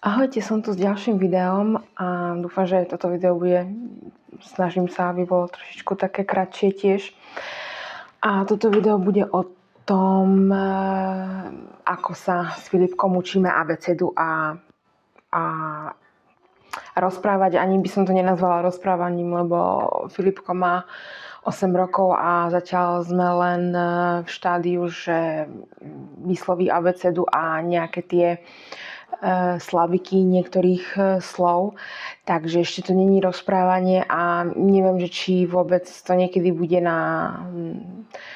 Ahojte, som tu s ďalším videom a dúfam, že toto video snažím sa, aby bolo trošičku také kratšie tiež. A toto video bude o tom, ako sa s Filipkom učíme abecedu a rozprávať. Ani by som to nenazvala rozprávaním, lebo Filipko má 8 rokov a zatiaľ sme len v štádiu, že vysloví abecedu a nejaké tie slabiky niektorých slov, takže ešte to není rozprávanie a neviem, že či vôbec to niekedy bude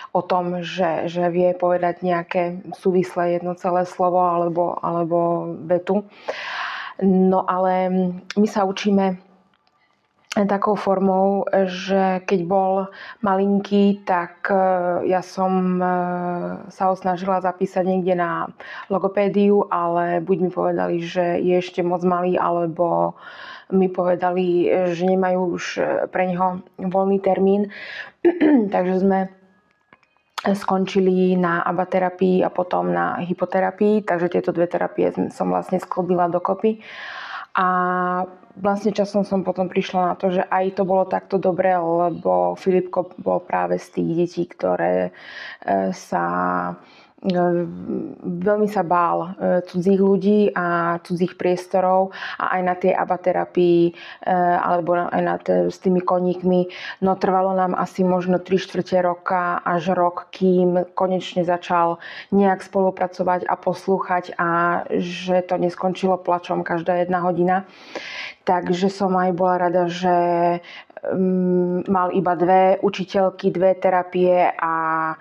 o tom, že vie povedať nejaké súvislé jedno celé slovo alebo vetu. No ale my sa učíme takou formou, že keď bol malinký, tak ja som sa ho snažila zapísať niekde na logopédiu, ale buď mi povedali, že je ešte moc malý, alebo mi povedali, že nemajú už pre neho voľný termín. Takže sme skončili na abaterapii a potom na hypoterapii, takže tieto dve terapie som vlastne sklbila dokopy. A vlastne časom som potom prišla na to, že aj to bolo takto dobré, lebo Filipko bol práve z tých detí, ktoré veľmi sa bál cudzích ľudí a cudzích priestorov a aj na tej abaterapii alebo aj s tými koníkmi. No trvalo nám asi možno 3/4 roka až rok, kým konečne začal nejak spolupracovať a poslúchať a že to neskončilo plačom každá 1 hodina. Takže som aj bola rada, že mal iba 2 učiteľky, 2 terapie a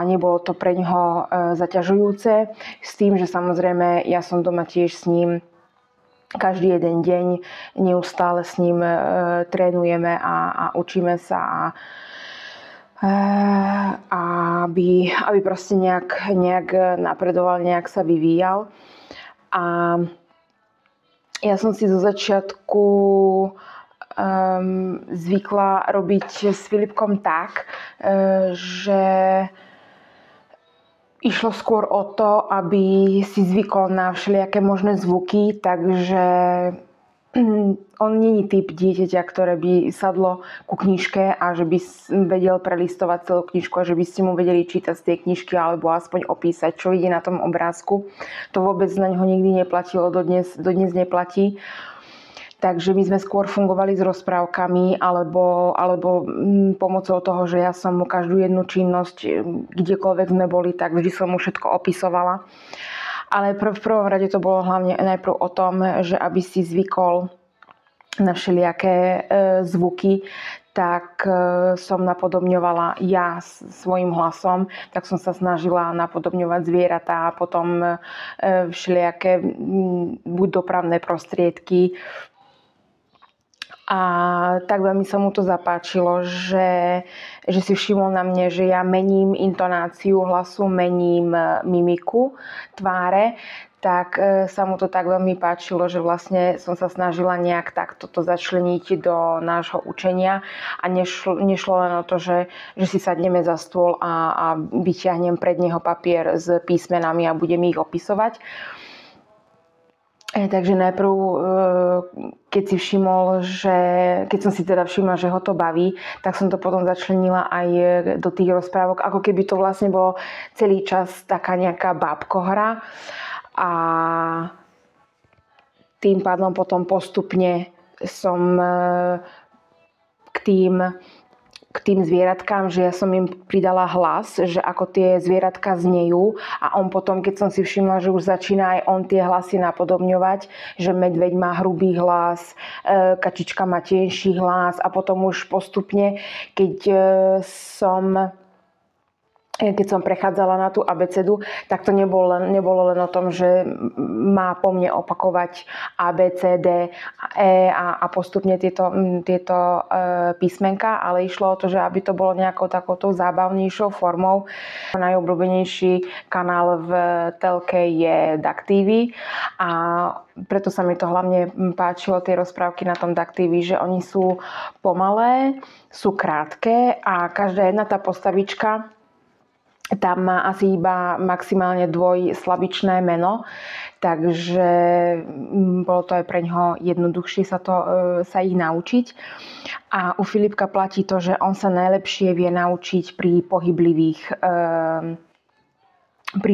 nebolo to pre ňoho zaťažujúce. S tým, že samozrejme ja som doma tiež s ním každý jeden deň, neustále s ním trénujeme a učíme sa aby proste nejak napredoval, nejak sa vyvíjal. A ja som si zo začiatku zvykla robiť s Filipkom tak, že išlo skôr o to, aby si zvykol na všelijaké možné zvuky, takže on nie je typ dieťaťa, ktoré by sadlo ku knižke a že by vedel prelistovať celú knižku a že by ste mu vedeli čítať z tej knižky alebo aspoň opísať, čo ide na tom obrázku. To vôbec na ňo nikdy neplatilo, dodnes neplatí. Takže my sme skôr fungovali s rozprávkami alebo pomocou toho, že ja som mu každú jednu činnosť, kdekoľvek sme boli, tak vždy som mu všetko opisovala. Ale v prvom rade to bolo hlavne najprv o tom, že aby si zvykol na všelijaké zvuky, tak som napodobňovala ja svojim hlasom, tak som sa snažila napodobňovať zvieratá a potom všelijaké buď dopravné prostriedky. A tak veľmi sa mu to zapáčilo, že si všimol na mne, že ja mením intonáciu hlasu, mením mimiku tváre, tak sa mu to tak veľmi páčilo, že vlastne som sa snažila nejak takto to začleniť do nášho učenia a nešlo len o to, že si sadneme za stôl a vyťahnem pred neho papier s písmenami a budem ich opisovať. Takže najprv, keď som si teda všimla, že ho to baví, tak som to potom začlenila aj do tých rozprávok, ako keby to vlastne bolo celý čas taká nejaká bábkohra. A tým pádom potom postupne som k tým zvieratkám, že ja som im pridala hlas, že ako tie zvieratka znejú a on potom, keď som si všimla, že už začína aj on tie hlasy napodobňovať, že medveď má hrubý hlas, kačička má tenší hlas a potom už postupne, keď som prechádzala na tú abecedu, tak to nebolo len o tom, že má po mne opakovať A, B, C, D, E a postupne tieto písmenka, ale išlo o to, že aby to bolo nejakou takouto zábavnejšou formou. Najobľúbenejší kanál v telke je DAC TV a preto sa mi to hlavne páčilo, tie rozprávky na tom DAC TV, že oni sú pomalé, sú krátke a každá jedna tá postavička tam má asi iba maximálne dvojslabičné meno, takže bolo to aj pre ňoho jednoduchšie sa ich naučiť. A u Filipka platí to, že on sa najlepšie vie naučiť pri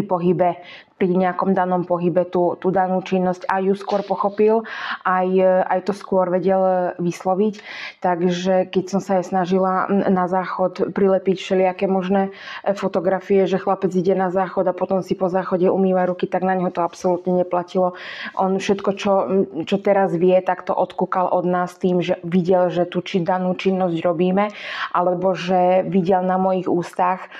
pohybe, pri nejakom danom pohybe tú danú činnosť aj ju skôr pochopil, aj to skôr vedel vysloviť. Takže keď som sa aj snažila na záchod prilepiť všelijaké možné fotografie, že chlapec ide na záchod a potom si po záchode umýva ruky, tak na neho to absolútne neplatilo. On všetko, čo teraz vie, tak to odkúkal od nás tým, že videl, že tú danú činnosť robíme, alebo že videl na mojich ústach,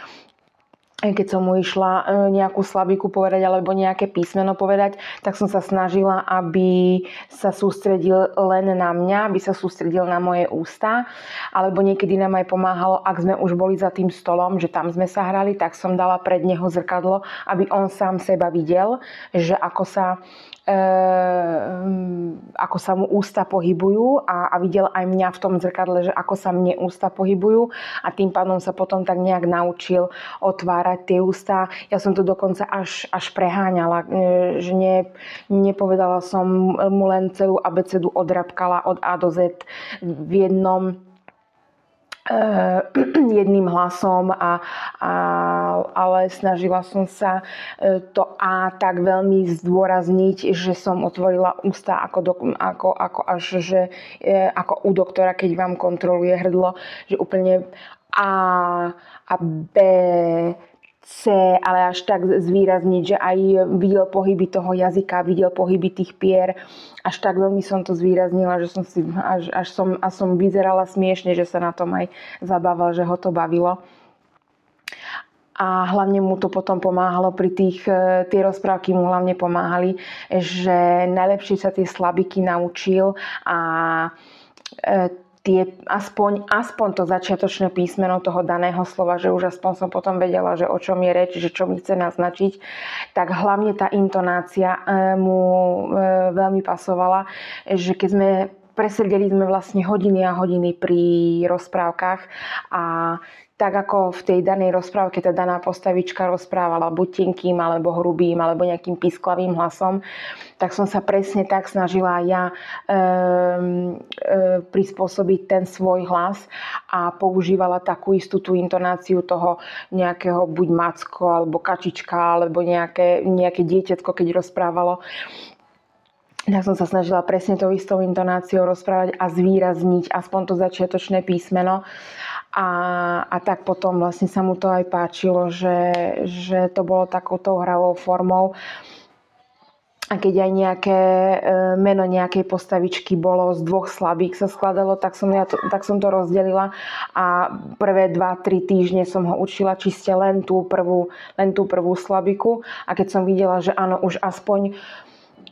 keď som mu išla nejakú slabiku povedať alebo nejaké písmeno povedať, tak som sa snažila, aby sa sústredil len na mňa, aby sa sústredil na moje ústa. Alebo niekedy nám aj pomáhalo, ak sme už boli za tým stolom, že tam sme sa hrali, tak som dala pred neho zrkadlo, aby on sám seba videl, že ako sa mu ústa pohybujú a videl aj mňa v tom zrkadle, že ako sa mne ústa pohybujú a tým pádom sa potom tak nejak naučil otvárať tie ústa. Ja som to dokonca až preháňala, že nepovedala som mu len celú abecedu, odrabkala od A do Z v jedným hlasom, ale snažila som sa to A tak veľmi zdôrazniť, že som otvorila ústa ako u doktora, keď vám kontroluje hrdlo, že úplne A B, C, ale až tak zvýrazniť, že aj videl pohyby toho jazyka, videl pohyby tých pier. Až tak veľmi som to zvýraznila, že som vyzerala smiešne, že sa na tom aj zabával, že ho to bavilo. A hlavne mu to potom pomáhalo tie rozprávky mu hlavne pomáhali, že najlepšie sa tie slabiky naučil a aspoň to začiatočné písmeno toho daného slova, že už aspoň som potom vedela, že o čom je reč, že čo mi chce naznačiť, tak hlavne tá intonácia mu veľmi pasovala, že keď presedeli sme vlastne hodiny a hodiny pri rozprávkach a tak ako v tej danej rozprávke tá daná postavička rozprávala buď tenkým, alebo hrubým, alebo nejakým pisklavým hlasom, tak som sa presne tak snažila ja prispôsobiť ten svoj hlas a používala takú istú tú intonáciu toho nejakého buď macko, alebo kačička, alebo nejaké dieťatko, keď rozprávalo. Tak som sa snažila presne tou istou intonáciou rozprávať a zvýrazniť aspoň to začiatočné písmeno. A tak potom vlastne sa mu to aj páčilo, že to bolo takouto hravou formou. A keď aj nejaké meno nejakej postavičky bolo z dvoch slabík sa skladalo, tak som to rozdelila a prvé 2-3 týždne som ho učila čiste len tú prvú slabiku. A keď som videla, že áno,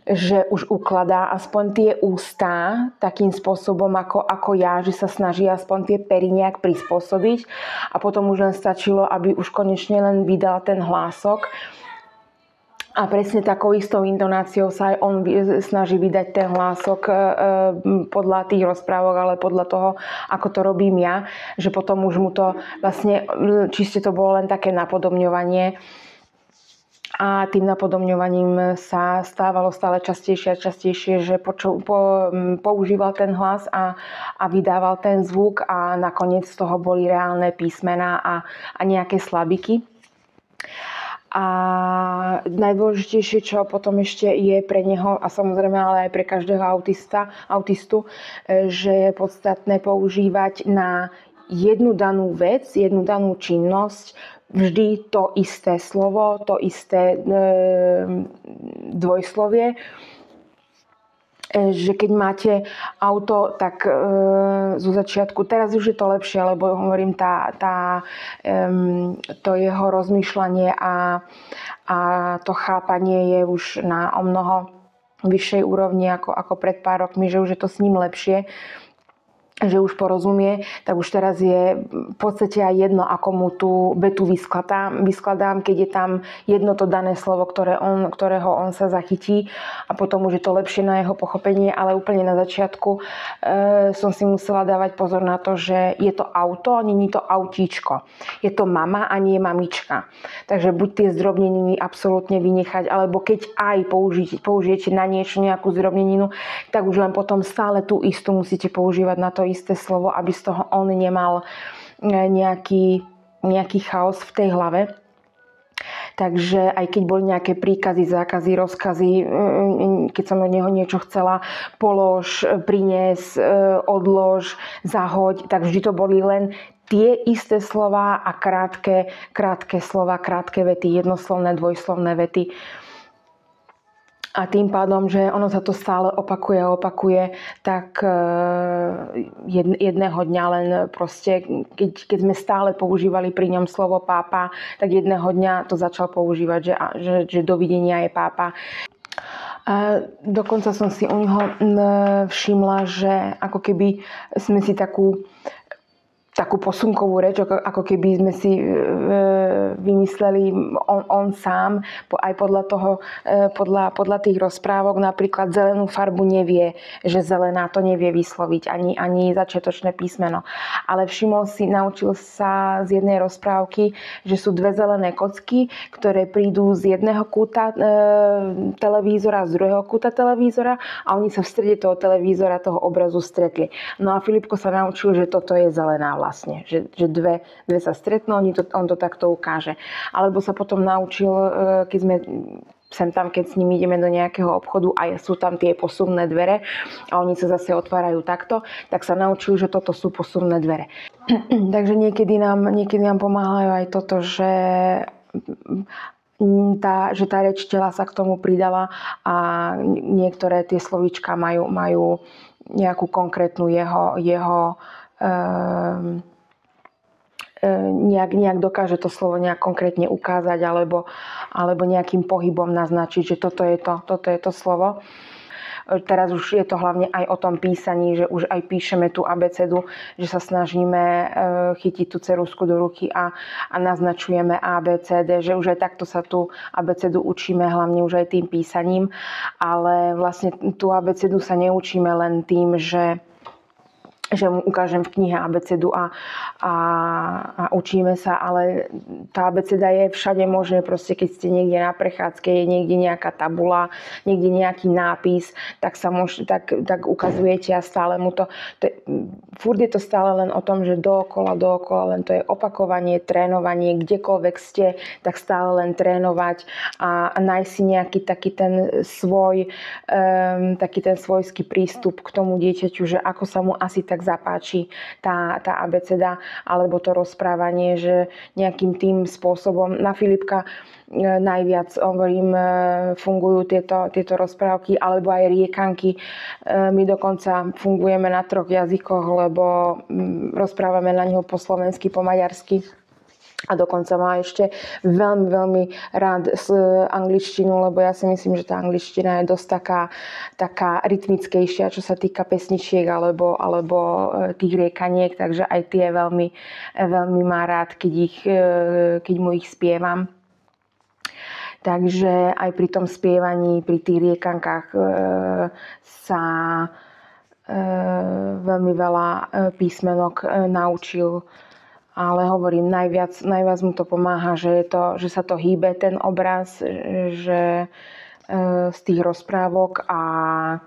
že už ukladá aspoň tie ústa takým spôsobom ako ja, že sa snaží aspoň tie pery nejak prispôsobiť a potom už len stačilo, aby už konečne len vydal ten hlások. A presne takou istou intonáciou sa aj on snaží vydať ten hlások podľa tých rozprávok, ale podľa toho, ako to robím ja, že potom už mu to vlastne čiste to bolo len také napodobňovanie. A tým napodobňovaním sa stávalo stále častejšie a častejšie, že používal ten hlas a vydával ten zvuk a nakoniec z toho boli reálne písmená a nejaké slabiky. A najdôležitejšie, čo potom ešte je pre neho a samozrejme ale aj pre každého autistu, že je podstatné používať na jednu danú vec, jednu danú činnosť vždy to isté slovo, to isté dvojslovie. Že keď máte auto, tak zo začiatku, teraz už je to lepšie, lebo hovorím, to jeho rozmýšľanie a to chápanie je už na o mnoho vyššej úrovni ako pred pár rokmi, že už je to s ním lepšie. že už porozumie, tak už teraz je v podstate aj jedno, ako mu tú vetu vyskladám, keď je tam jedno to dané slovo, ktorého on sa zachytí a potom už je to lepšie na jeho pochopenie, ale úplne na začiatku som si musela dávať pozor na to, že je to auto, nie je to autíčko. Je to mama a nie mamička. Takže buď tie zdrobneniny absolútne vynechať, alebo keď aj použijete na niečo nejakú zdrobneninu, tak už len potom stále tú istú musíte používať na to isté slovo, aby z toho on nemal nejaký chaos v tej hlave. Takže aj keď boli nejaké príkazy, zákazy, rozkazy, keď som od neho niečo chcela, polož, prines, odlož, zahoď, tak vždy to boli len tie isté slova a krátke slova, krátke vety, jednoslovné, dvojslovné vety. A tým pádom, že ono sa to stále opakuje, tak jedného dňa len proste, keď sme stále používali pri ňom slovo pápa, tak jedného dňa to začal používať, že dovidenia je pápa. A dokonca som si u neho všimla, že ako keby sme si takú posunkovú reč, ako keby sme si vymysleli on sám, aj podľa tých rozprávok, napríklad zelenú farbu nevie, že zelená to nevie vysloviť, ani začiatočné písmeno. Ale naučil sa z jednej rozprávky, že sú dve zelené kocky, ktoré prídu z jedného kúta televízora, z druhého kúta televízora a oni sa v strede toho televízora, toho obrazu stretli. No a Filipko sa naučil, že toto je zelená vlastne, že dve sa stretnú, on to takto ukáže. Alebo sa potom naučil, keď sme keď s ním ideme do nejakého obchodu a sú tam tie posuvné dvere a oni sa zase otvárajú takto, tak sa naučil, že toto sú posuvné dvere. Takže niekedy nám pomáhajú aj toto, že tá reč tela sa k tomu pridala a niektoré tie slovíčka majú nejakú konkrétnu jeho nejak dokáže to slovo nejak konkrétne ukázať alebo nejakým pohybom naznačiť, že toto je to slovo. Teraz už je to hlavne aj o tom písaní, že už aj píšeme tú abecedu, že sa snažíme chytiť tú ceruzku do ruky a naznačujeme A, B, C, D, že už aj takto sa tú abecedu učíme, hlavne už aj tým písaním, ale vlastne tú abecedu sa neučíme len tým, že mu ukážem v knihe abecedu a učíme sa, ale tá abeceda je všade možné, proste keď ste niekde na prechádzke, je niekde nejaká tabula, niekde nejaký nápis, tak ukazujete a stále mu to furt je to stále len o tom, že dookola, len to je opakovanie, trénovanie, kdekoľvek ste, tak stále len trénovať a nájsť si nejaký taký ten svojský prístup k tomu dieťaťu, že ako sa mu asi tak zapáči tá abeceda alebo to rozprávanie, že nejakým tým spôsobom na Filipka najviac, hovorím, fungujú tieto rozprávky alebo aj riekanky. My dokonca fungujeme na 3 jazykoch, lebo rozprávame na neho po slovensky, po maďarsky. A dokonca má ešte veľmi, veľmi rád angličtinu, lebo ja si myslím, že tá angličtina je dosť taká rytmickejšia, čo sa týka pesničiek alebo tých riekaniek, takže aj tie veľmi, veľmi má rád, keď mu ich spievam. Takže aj pri tom spievaní, pri tých riekankách sa veľmi veľa písmenok naučil. Ale hovorím, najviac mu to pomáha, že sa to hýbe, ten obraz, že z tých rozprávok a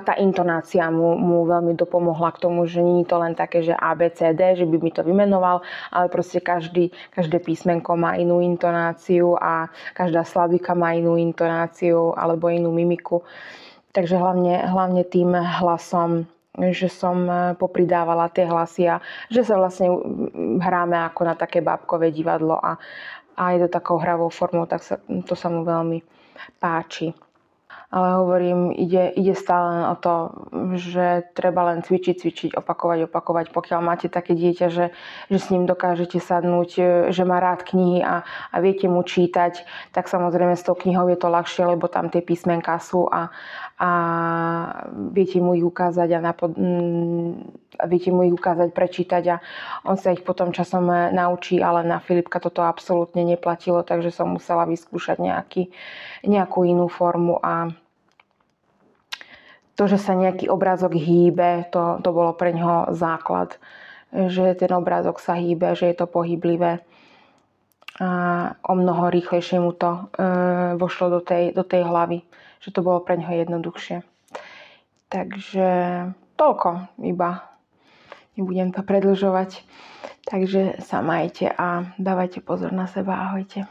tá intonácia mu veľmi dopomohla k tomu, že nie je to len také, že A, B, C, D, že by mi to vymenoval, ale proste každé písmenko má inú intonáciu a každá slabika má inú intonáciu alebo inú mimiku. Takže hlavne tým hlasom, že som popridávala tie hlasy a že sa vlastne hráme ako na také bábkové divadlo a je to takou hravou formou, tak to sa mu veľmi páči. Ale hovorím, ide stále len o to, že treba len cvičiť, opakovať. Pokiaľ máte také dieťa, že s ním dokážete sadnúť, že má rád knihy a viete mu čítať, tak samozrejme s tou knihou je to ľahšie, lebo tam tie písmenká sú a viete mu ich ukázať a viete mu ich ukázať, prečítať a on sa ich potom časom naučí, ale na Filipka toto absolútne neplatilo, takže som musela vyskúšať nejakú inú formu a to, že sa nejaký obrázok hýbe, to bolo pre ňoho základ, že ten obrázok sa hýbe, že je to pohyblivé. A o mnoho rýchlejšie mu to vošlo do tej hlavy, že to bolo pre ňoho jednoduchšie. Takže toľko iba. Nebudem to predĺžovať. Takže sa majte a dávajte pozor na seba. Ahojte.